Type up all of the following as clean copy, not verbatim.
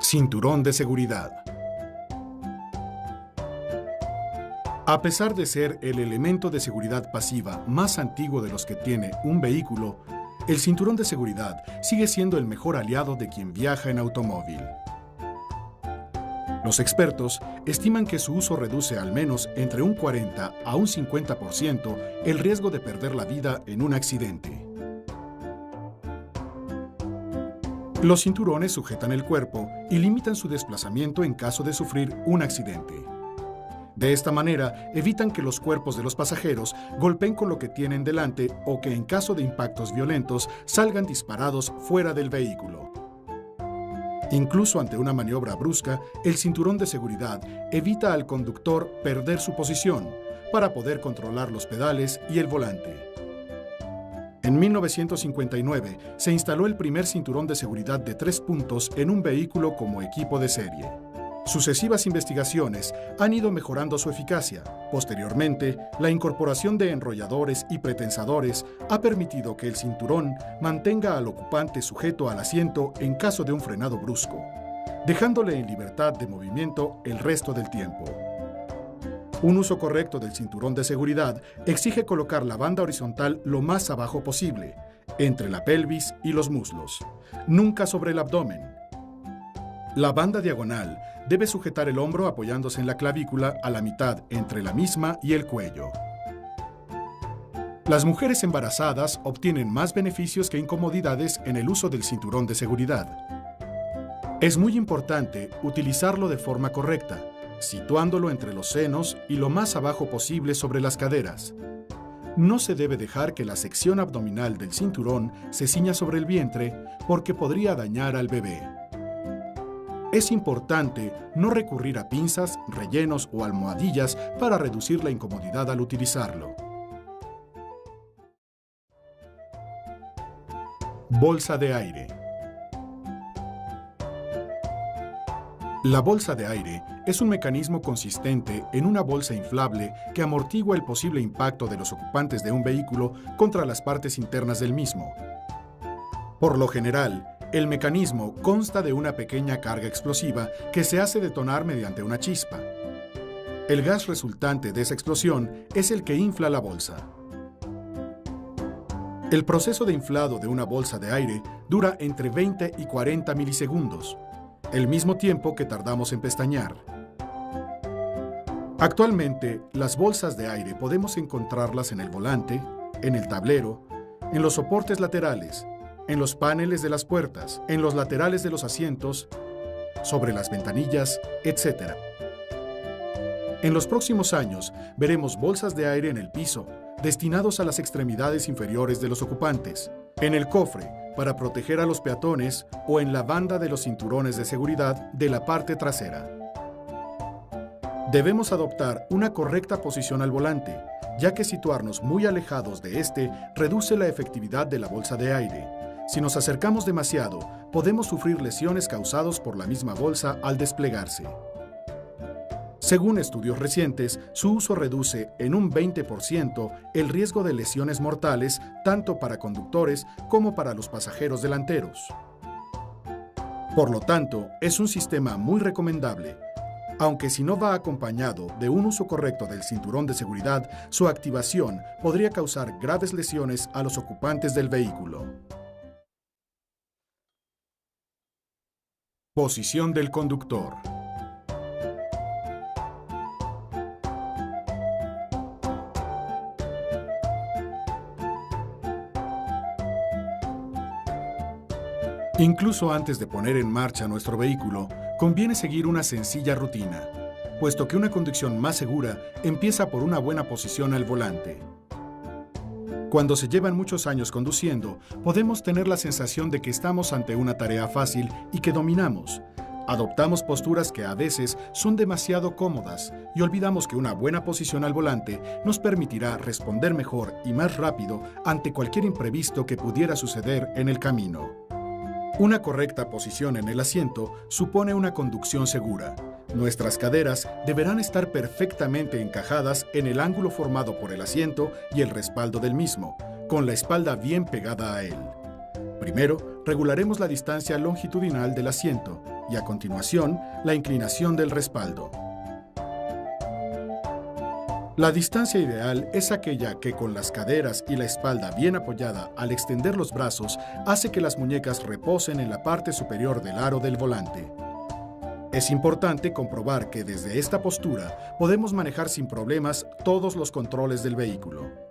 Cinturón de seguridad. A pesar de ser el elemento de seguridad pasiva más antiguo de los que tiene un vehículo, el cinturón de seguridad sigue siendo el mejor aliado de quien viaja en automóvil. Los expertos estiman que su uso reduce al menos entre un 40 a un 50% el riesgo de perder la vida en un accidente. Los cinturones sujetan el cuerpo y limitan su desplazamiento en caso de sufrir un accidente. De esta manera, evitan que los cuerpos de los pasajeros golpeen con lo que tienen delante o que en caso de impactos violentos salgan disparados fuera del vehículo. Incluso ante una maniobra brusca, el cinturón de seguridad evita al conductor perder su posición para poder controlar los pedales y el volante. En 1959 se instaló el primer cinturón de seguridad de 3 puntos en un vehículo como equipo de serie. Sucesivas investigaciones han ido mejorando su eficacia. Posteriormente, la incorporación de enrolladores y pretensadores ha permitido que el cinturón mantenga al ocupante sujeto al asiento en caso de un frenado brusco, dejándole en libertad de movimiento el resto del tiempo. Un uso correcto del cinturón de seguridad exige colocar la banda horizontal lo más abajo posible, entre la pelvis y los muslos, nunca sobre el abdomen. La banda diagonal debe sujetar el hombro apoyándose en la clavícula a la mitad entre la misma y el cuello. Las mujeres embarazadas obtienen más beneficios que incomodidades en el uso del cinturón de seguridad. Es muy importante utilizarlo de forma correcta, situándolo entre los senos y lo más abajo posible sobre las caderas. No se debe dejar que la sección abdominal del cinturón se ciña sobre el vientre porque podría dañar al bebé. Es importante no recurrir a pinzas, rellenos o almohadillas para reducir la incomodidad al utilizarlo. Bolsa de aire. La bolsa de aire es un mecanismo consistente en una bolsa inflable que amortigua el posible impacto de los ocupantes de un vehículo contra las partes internas del mismo. Por lo general, el mecanismo consta de una pequeña carga explosiva que se hace detonar mediante una chispa. El gas resultante de esa explosión es el que infla la bolsa. El proceso de inflado de una bolsa de aire dura entre 20 y 40 milisegundos, el mismo tiempo que tardamos en pestañear. Actualmente, las bolsas de aire podemos encontrarlas en el volante, en el tablero, en los soportes laterales, en los paneles de las puertas, en los laterales de los asientos, sobre las ventanillas, etc. En los próximos años, veremos bolsas de aire en el piso, destinados a las extremidades inferiores de los ocupantes, en el cofre, para proteger a los peatones, o en la banda de los cinturones de seguridad de la parte trasera. Debemos adoptar una correcta posición al volante, ya que situarnos muy alejados de este reduce la efectividad de la bolsa de aire. Si nos acercamos demasiado, podemos sufrir lesiones causadas por la misma bolsa al desplegarse. Según estudios recientes, su uso reduce en un 20% el riesgo de lesiones mortales tanto para conductores como para los pasajeros delanteros. Por lo tanto, es un sistema muy recomendable, aunque si no va acompañado de un uso correcto del cinturón de seguridad, su activación podría causar graves lesiones a los ocupantes del vehículo. Posición del conductor. Incluso antes de poner en marcha nuestro vehículo, conviene seguir una sencilla rutina, puesto que una conducción más segura empieza por una buena posición al volante. Cuando se llevan muchos años conduciendo, podemos tener la sensación de que estamos ante una tarea fácil y que dominamos. Adoptamos posturas que a veces son demasiado cómodas y olvidamos que una buena posición al volante nos permitirá responder mejor y más rápido ante cualquier imprevisto que pudiera suceder en el camino. Una correcta posición en el asiento supone una conducción segura. Nuestras caderas deberán estar perfectamente encajadas en el ángulo formado por el asiento y el respaldo del mismo, con la espalda bien pegada a él. Primero, regularemos la distancia longitudinal del asiento y a continuación la inclinación del respaldo. La distancia ideal es aquella que con las caderas y la espalda bien apoyada al extender los brazos hace que las muñecas reposen en la parte superior del aro del volante. Es importante comprobar que desde esta postura podemos manejar sin problemas todos los controles del vehículo.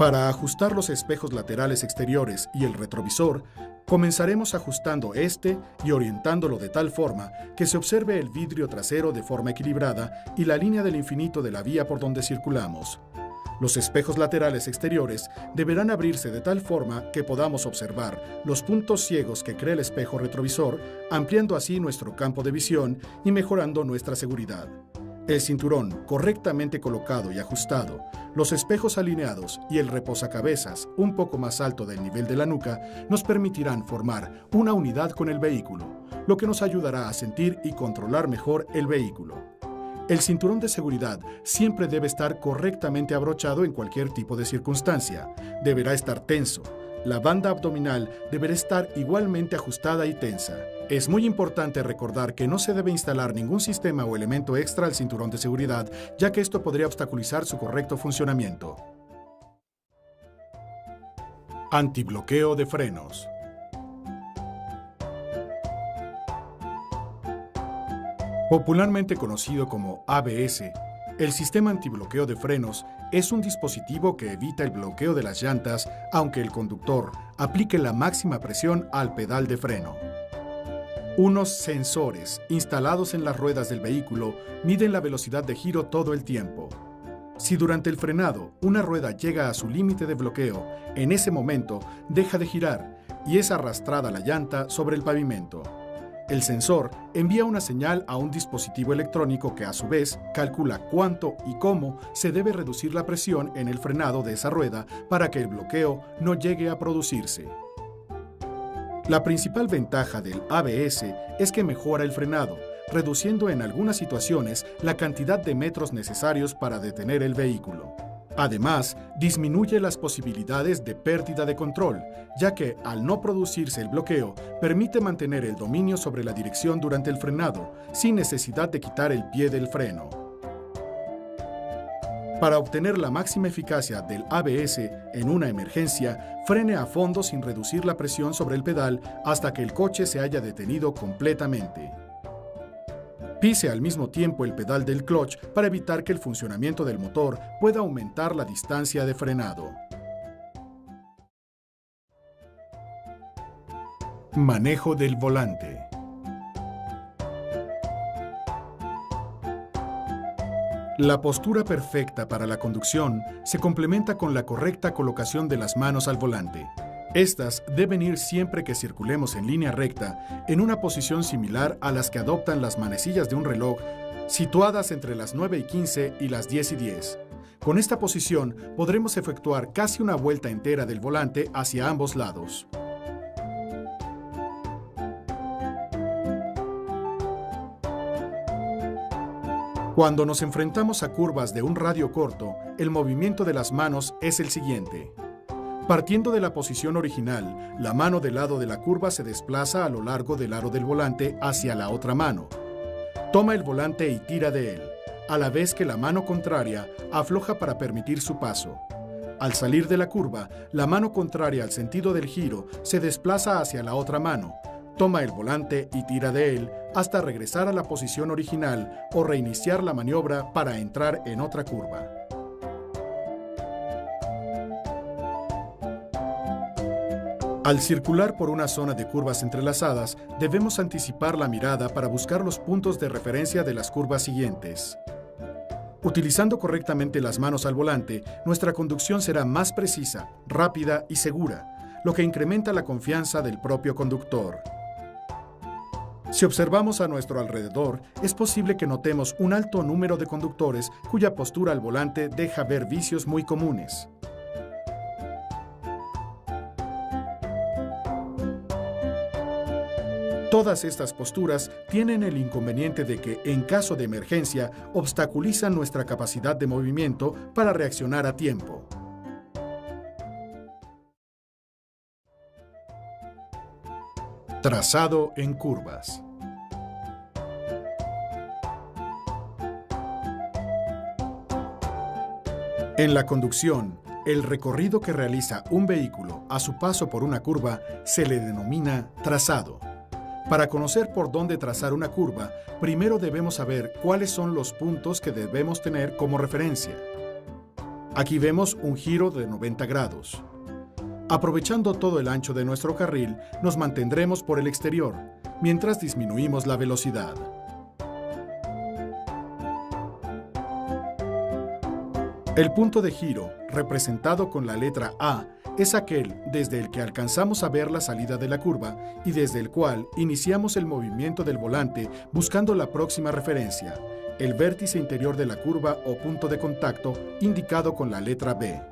Para ajustar los espejos laterales exteriores y el retrovisor, comenzaremos ajustando este y orientándolo de tal forma que se observe el vidrio trasero de forma equilibrada y la línea del infinito de la vía por donde circulamos. Los espejos laterales exteriores deberán abrirse de tal forma que podamos observar los puntos ciegos que crea el espejo retrovisor, ampliando así nuestro campo de visión y mejorando nuestra seguridad. El cinturón correctamente colocado y ajustado, los espejos alineados y el reposacabezas un poco más alto del nivel de la nuca nos permitirán formar una unidad con el vehículo, lo que nos ayudará a sentir y controlar mejor el vehículo. El cinturón de seguridad siempre debe estar correctamente abrochado en cualquier tipo de circunstancia. Deberá estar tenso. La banda abdominal deberá estar igualmente ajustada y tensa. Es muy importante recordar que no se debe instalar ningún sistema o elemento extra al cinturón de seguridad, ya que esto podría obstaculizar su correcto funcionamiento. Antibloqueo de frenos. Popularmente conocido como ABS, el sistema antibloqueo de frenos es un dispositivo que evita el bloqueo de las llantas aunque el conductor aplique la máxima presión al pedal de freno. Unos sensores instalados en las ruedas del vehículo miden la velocidad de giro todo el tiempo. Si durante el frenado una rueda llega a su límite de bloqueo, en ese momento deja de girar y es arrastrada la llanta sobre el pavimento. El sensor envía una señal a un dispositivo electrónico que a su vez calcula cuánto y cómo se debe reducir la presión en el frenado de esa rueda para que el bloqueo no llegue a producirse. La principal ventaja del ABS es que mejora el frenado, reduciendo en algunas situaciones la cantidad de metros necesarios para detener el vehículo. Además, disminuye las posibilidades de pérdida de control, ya que al no producirse el bloqueo, permite mantener el dominio sobre la dirección durante el frenado, sin necesidad de quitar el pie del freno. Para obtener la máxima eficacia del ABS en una emergencia, frene a fondo sin reducir la presión sobre el pedal hasta que el coche se haya detenido completamente. Pise al mismo tiempo el pedal del clutch para evitar que el funcionamiento del motor pueda aumentar la distancia de frenado. Manejo del volante. La postura perfecta para la conducción se complementa con la correcta colocación de las manos al volante. Estas deben ir siempre que circulemos en línea recta, en una posición similar a las que adoptan las manecillas de un reloj, situadas entre las 9:15 y las 10:10. Con esta posición podremos efectuar casi una vuelta entera del volante hacia ambos lados. Cuando nos enfrentamos a curvas de un radio corto, el movimiento de las manos es el siguiente. Partiendo de la posición original, la mano del lado de la curva se desplaza a lo largo del aro del volante hacia la otra mano. Toma el volante y tira de él, a la vez que la mano contraria afloja para permitir su paso. Al salir de la curva, la mano contraria al sentido del giro se desplaza hacia la otra mano. Toma el volante y tira de él hasta regresar a la posición original o reiniciar la maniobra para entrar en otra curva. Al circular por una zona de curvas entrelazadas, debemos anticipar la mirada para buscar los puntos de referencia de las curvas siguientes. Utilizando correctamente las manos al volante, nuestra conducción será más precisa, rápida y segura, lo que incrementa la confianza del propio conductor. Si observamos a nuestro alrededor, es posible que notemos un alto número de conductores cuya postura al volante deja ver vicios muy comunes. Todas estas posturas tienen el inconveniente de que, en caso de emergencia, obstaculizan nuestra capacidad de movimiento para reaccionar a tiempo. Trazado en curvas. En la conducción, el recorrido que realiza un vehículo a su paso por una curva se le denomina trazado. Para conocer por dónde trazar una curva, primero debemos saber cuáles son los puntos que debemos tener como referencia. Aquí vemos un giro de 90 grados. Aprovechando todo el ancho de nuestro carril, nos mantendremos por el exterior, mientras disminuimos la velocidad. El punto de giro, representado con la letra A, es aquel desde el que alcanzamos a ver la salida de la curva y desde el cual iniciamos el movimiento del volante buscando la próxima referencia, el vértice interior de la curva o punto de contacto indicado con la letra B.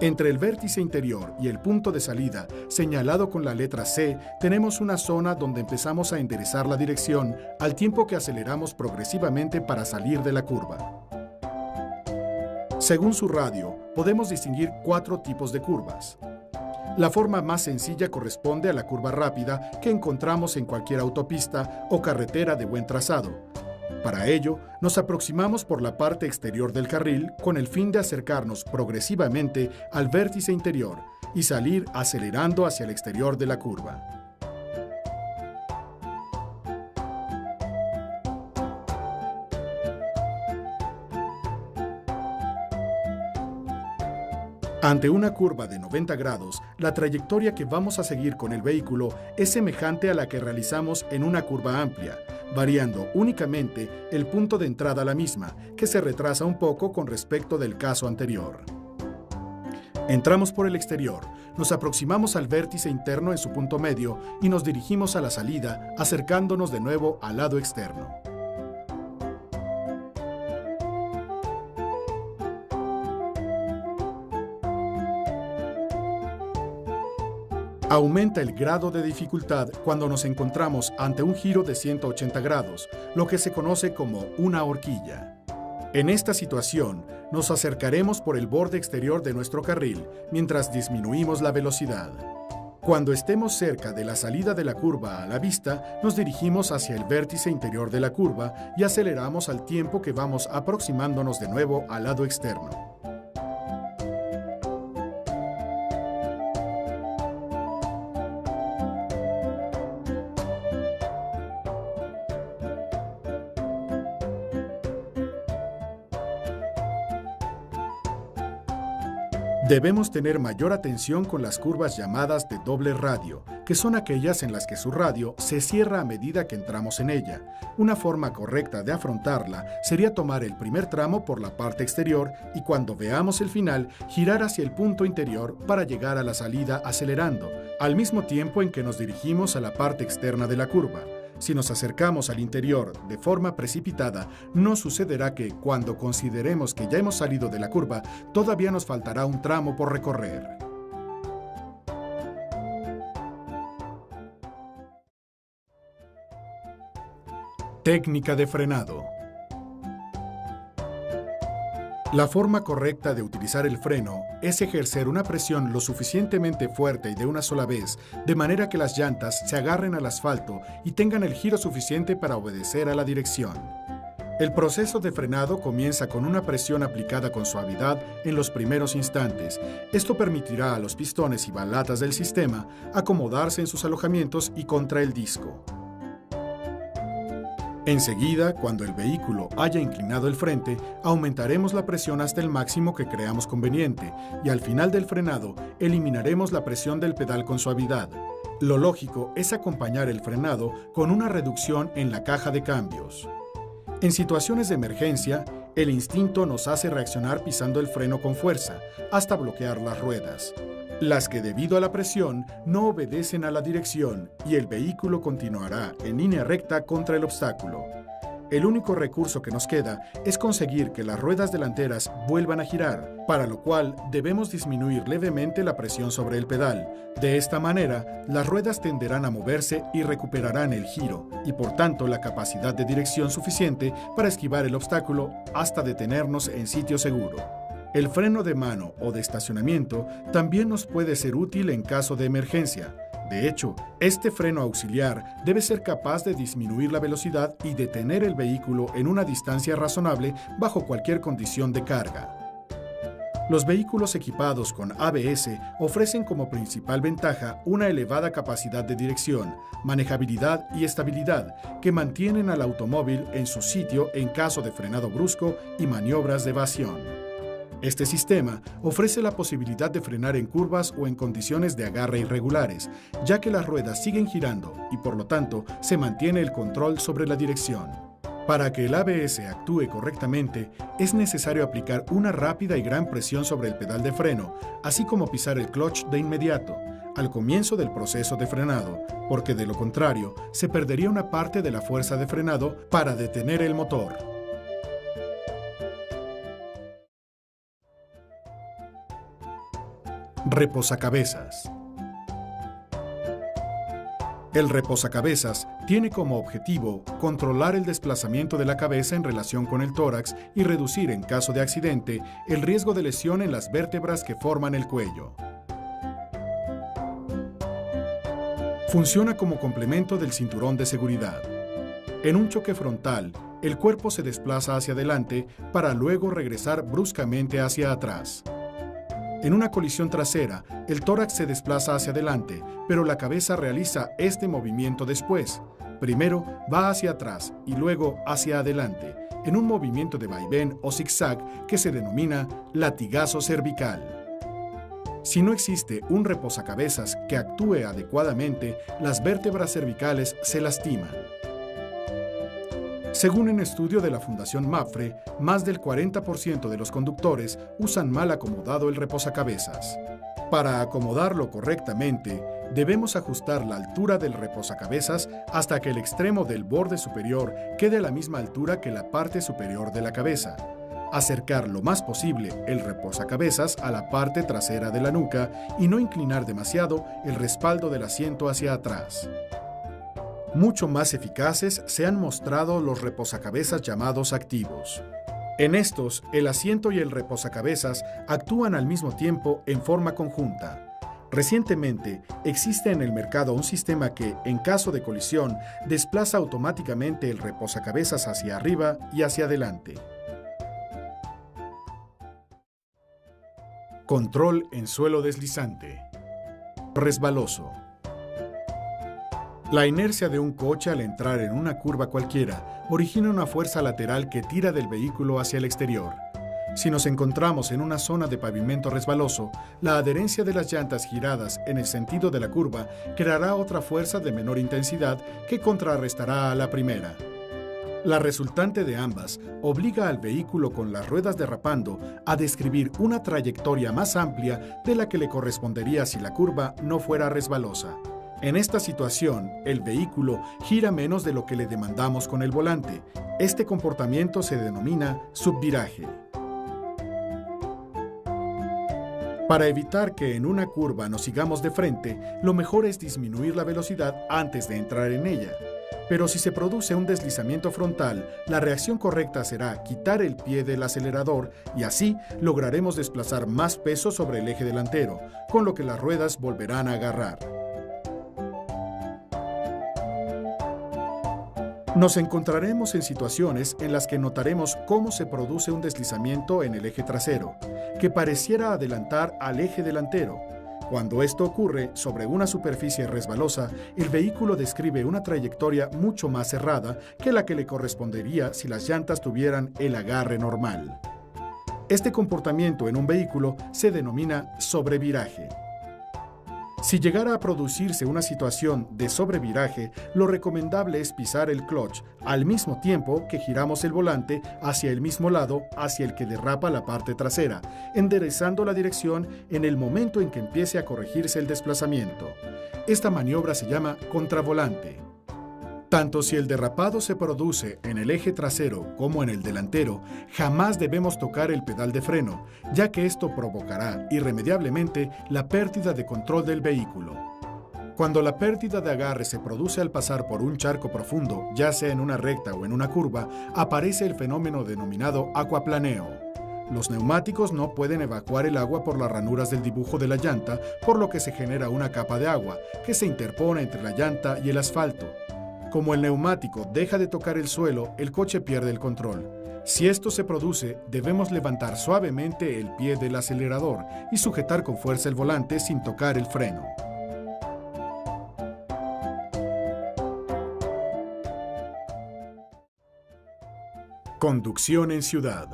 Entre el vértice interior y el punto de salida, señalado con la letra C, tenemos una zona donde empezamos a enderezar la dirección al tiempo que aceleramos progresivamente para salir de la curva. Según su radio, podemos distinguir 4 tipos de curvas. La forma más sencilla corresponde a la curva rápida que encontramos en cualquier autopista o carretera de buen trazado. Para ello, nos aproximamos por la parte exterior del carril con el fin de acercarnos progresivamente al vértice interior y salir acelerando hacia el exterior de la curva. Ante una curva de 90 grados, la trayectoria que vamos a seguir con el vehículo es semejante a la que realizamos en una curva amplia, variando únicamente el punto de entrada a la misma, que se retrasa un poco con respecto del caso anterior. Entramos por el exterior, nos aproximamos al vértice interno en su punto medio y nos dirigimos a la salida, acercándonos de nuevo al lado externo. Aumenta el grado de dificultad cuando nos encontramos ante un giro de 180 grados, lo que se conoce como una horquilla. En esta situación, nos acercaremos por el borde exterior de nuestro carril mientras disminuimos la velocidad. Cuando estemos cerca de la salida de la curva a la vista, nos dirigimos hacia el vértice interior de la curva y aceleramos al tiempo que vamos aproximándonos de nuevo al lado externo. Debemos tener mayor atención con las curvas llamadas de doble radio, que son aquellas en las que su radio se cierra a medida que entramos en ella. Una forma correcta de afrontarla sería tomar el primer tramo por la parte exterior y cuando veamos el final, girar hacia el punto interior para llegar a la salida acelerando, al mismo tiempo en que nos dirigimos a la parte externa de la curva. Si nos acercamos al interior de forma precipitada, no sucederá que, cuando consideremos que ya hemos salido de la curva, todavía nos faltará un tramo por recorrer. Técnica de frenado. La forma correcta de utilizar el freno es ejercer una presión lo suficientemente fuerte y de una sola vez, de manera que las llantas se agarren al asfalto y tengan el giro suficiente para obedecer a la dirección. El proceso de frenado comienza con una presión aplicada con suavidad en los primeros instantes. Esto permitirá a los pistones y balatas del sistema acomodarse en sus alojamientos y contra el disco. Enseguida, cuando el vehículo haya inclinado el frente, aumentaremos la presión hasta el máximo que creamos conveniente y al final del frenado eliminaremos la presión del pedal con suavidad. Lo lógico es acompañar el frenado con una reducción en la caja de cambios. En situaciones de emergencia, el instinto nos hace reaccionar pisando el freno con fuerza hasta bloquear las ruedas, las que debido a la presión no obedecen a la dirección y el vehículo continuará en línea recta contra el obstáculo. El único recurso que nos queda es conseguir que las ruedas delanteras vuelvan a girar, para lo cual debemos disminuir levemente la presión sobre el pedal. De esta manera, las ruedas tenderán a moverse y recuperarán el giro, y por tanto la capacidad de dirección suficiente para esquivar el obstáculo hasta detenernos en sitio seguro. El freno de mano o de estacionamiento también nos puede ser útil en caso de emergencia. De hecho, este freno auxiliar debe ser capaz de disminuir la velocidad y detener el vehículo en una distancia razonable bajo cualquier condición de carga. Los vehículos equipados con ABS ofrecen como principal ventaja una elevada capacidad de dirección, manejabilidad y estabilidad que mantienen al automóvil en su sitio en caso de frenado brusco y maniobras de evasión. Este sistema ofrece la posibilidad de frenar en curvas o en condiciones de agarre irregulares, ya que las ruedas siguen girando y por lo tanto se mantiene el control sobre la dirección. Para que el ABS actúe correctamente, es necesario aplicar una rápida y gran presión sobre el pedal de freno, así como pisar el clutch de inmediato, al comienzo del proceso de frenado, porque de lo contrario, se perdería una parte de la fuerza de frenado para detener el motor. Reposacabezas. El reposacabezas tiene como objetivo controlar el desplazamiento de la cabeza en relación con el tórax y reducir, en caso de accidente, el riesgo de lesión en las vértebras que forman el cuello. Funciona como complemento del cinturón de seguridad. En un choque frontal, el cuerpo se desplaza hacia adelante para luego regresar bruscamente hacia atrás. En una colisión trasera, el tórax se desplaza hacia adelante, pero la cabeza realiza este movimiento después. Primero va hacia atrás y luego hacia adelante, en un movimiento de vaivén o zigzag que se denomina latigazo cervical. Si no existe un reposacabezas que actúe adecuadamente, las vértebras cervicales se lastiman. Según un estudio de la Fundación MAPFRE, más del 40% de los conductores usan mal acomodado el reposacabezas. Para acomodarlo correctamente, debemos ajustar la altura del reposacabezas hasta que el extremo del borde superior quede a la misma altura que la parte superior de la cabeza. Acercar lo más posible el reposacabezas a la parte trasera de la nuca y no inclinar demasiado el respaldo del asiento hacia atrás. Mucho más eficaces se han mostrado los reposacabezas llamados activos. En estos, el asiento y el reposacabezas actúan al mismo tiempo en forma conjunta. Recientemente, existe en el mercado un sistema que, en caso de colisión, desplaza automáticamente el reposacabezas hacia arriba y hacia adelante. Control en suelo deslizante. Resbaloso. La inercia de un coche al entrar en una curva cualquiera origina una fuerza lateral que tira del vehículo hacia el exterior. Si nos encontramos en una zona de pavimento resbaloso, la adherencia de las llantas giradas en el sentido de la curva creará otra fuerza de menor intensidad que contrarrestará a la primera. La resultante de ambas obliga al vehículo con las ruedas derrapando a describir una trayectoria más amplia de la que le correspondería si la curva no fuera resbalosa. En esta situación, el vehículo gira menos de lo que le demandamos con el volante. Este comportamiento se denomina subviraje. Para evitar que en una curva nos sigamos de frente, lo mejor es disminuir la velocidad antes de entrar en ella. Pero si se produce un deslizamiento frontal, la reacción correcta será quitar el pie del acelerador y así lograremos desplazar más peso sobre el eje delantero, con lo que las ruedas volverán a agarrar. Nos encontraremos en situaciones en las que notaremos cómo se produce un deslizamiento en el eje trasero, que pareciera adelantar al eje delantero. Cuando esto ocurre sobre una superficie resbalosa, el vehículo describe una trayectoria mucho más cerrada que la que le correspondería si las llantas tuvieran el agarre normal. Este comportamiento en un vehículo se denomina sobreviraje. Si llegara a producirse una situación de sobreviraje, lo recomendable es pisar el clutch al mismo tiempo que giramos el volante hacia el mismo lado hacia el que derrapa la parte trasera, enderezando la dirección en el momento en que empiece a corregirse el desplazamiento. Esta maniobra se llama contravolante. Tanto si el derrapado se produce en el eje trasero como en el delantero, jamás debemos tocar el pedal de freno, ya que esto provocará irremediablemente la pérdida de control del vehículo. Cuando la pérdida de agarre se produce al pasar por un charco profundo, ya sea en una recta o en una curva, aparece el fenómeno denominado aquaplaneo. Los neumáticos no pueden evacuar el agua por las ranuras del dibujo de la llanta, por lo que se genera una capa de agua que se interpone entre la llanta y el asfalto. Como el neumático deja de tocar el suelo, el coche pierde el control. Si esto se produce, debemos levantar suavemente el pie del acelerador y sujetar con fuerza el volante sin tocar el freno. Conducción en ciudad.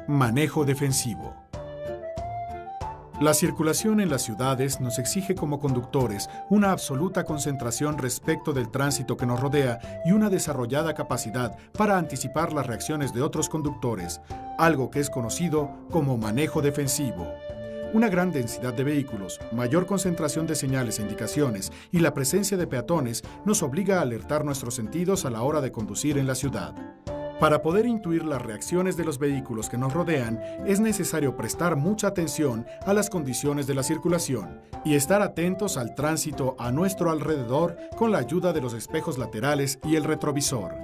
Manejo defensivo. La circulación en las ciudades nos exige como conductores una absoluta concentración respecto del tránsito que nos rodea y una desarrollada capacidad para anticipar las reacciones de otros conductores, algo que es conocido como manejo defensivo. Una gran densidad de vehículos, mayor concentración de señales e indicaciones y la presencia de peatones nos obliga a alertar nuestros sentidos a la hora de conducir en la ciudad. Para poder intuir las reacciones de los vehículos que nos rodean, es necesario prestar mucha atención a las condiciones de la circulación y estar atentos al tránsito a nuestro alrededor con la ayuda de los espejos laterales y el retrovisor.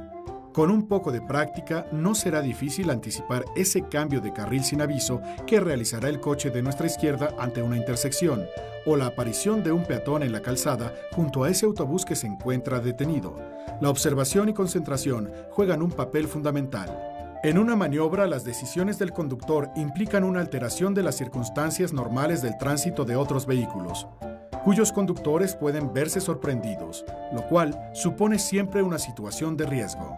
Con un poco de práctica, no será difícil anticipar ese cambio de carril sin aviso que realizará el coche de nuestra izquierda ante una intersección, o la aparición de un peatón en la calzada junto a ese autobús que se encuentra detenido. La observación y concentración juegan un papel fundamental. En una maniobra, las decisiones del conductor implican una alteración de las circunstancias normales del tránsito de otros vehículos, cuyos conductores pueden verse sorprendidos, lo cual supone siempre una situación de riesgo.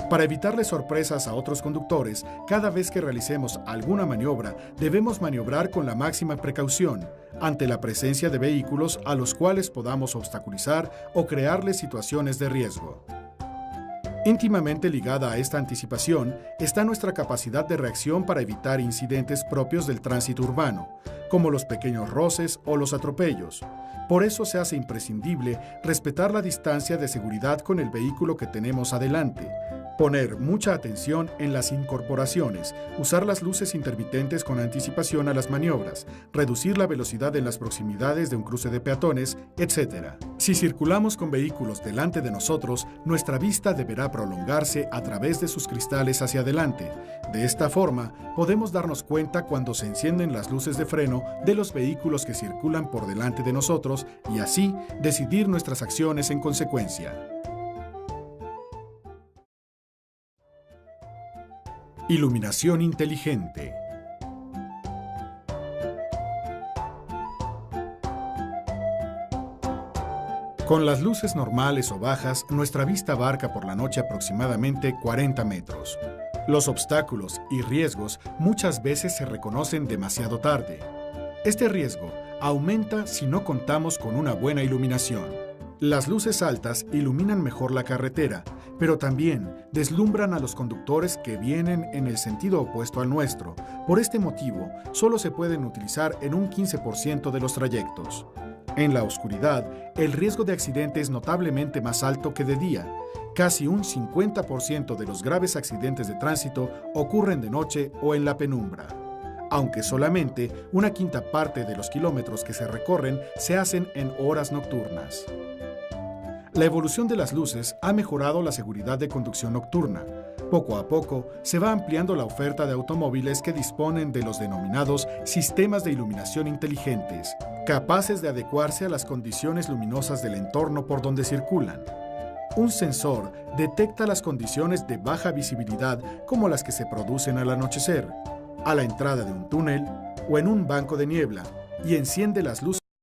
Para evitarle sorpresas a otros conductores, cada vez que realicemos alguna maniobra, debemos maniobrar con la máxima precaución ante la presencia de vehículos a los cuales podamos obstaculizar o crearles situaciones de riesgo. Íntimamente ligada a esta anticipación está nuestra capacidad de reacción para evitar incidentes propios del tránsito urbano, como los pequeños roces o los atropellos. Por eso se hace imprescindible respetar la distancia de seguridad con el vehículo que tenemos adelante, poner mucha atención en las incorporaciones, usar las luces intermitentes con anticipación a las maniobras, reducir la velocidad en las proximidades de un cruce de peatones, etc. Si circulamos con vehículos delante de nosotros, nuestra vista deberá prolongarse a través de sus cristales hacia adelante. De esta forma, podemos darnos cuenta cuando se encienden las luces de freno de los vehículos que circulan por delante de nosotros y así decidir nuestras acciones en consecuencia. Iluminación inteligente. Con las luces normales o bajas, nuestra vista abarca por la noche aproximadamente 40 metros. Los obstáculos y riesgos muchas veces se reconocen demasiado tarde. Este riesgo aumenta si no contamos con una buena iluminación. Las luces altas iluminan mejor la carretera, pero también deslumbran a los conductores que vienen en el sentido opuesto al nuestro. Por este motivo, solo se pueden utilizar en un 15% de los trayectos. En la oscuridad, el riesgo de accidente es notablemente más alto que de día. Casi un 50% de los graves accidentes de tránsito ocurren de noche o en la penumbra, aunque solamente una quinta parte de los kilómetros que se recorren se hacen en horas nocturnas. La evolución de las luces ha mejorado la seguridad de conducción nocturna. Poco a poco se va ampliando la oferta de automóviles que disponen de los denominados sistemas de iluminación inteligentes, capaces de adecuarse a las condiciones luminosas del entorno por donde circulan. Un sensor detecta las condiciones de baja visibilidad como las que se producen al anochecer, a la entrada de un túnel o en un banco de niebla y enciende las luces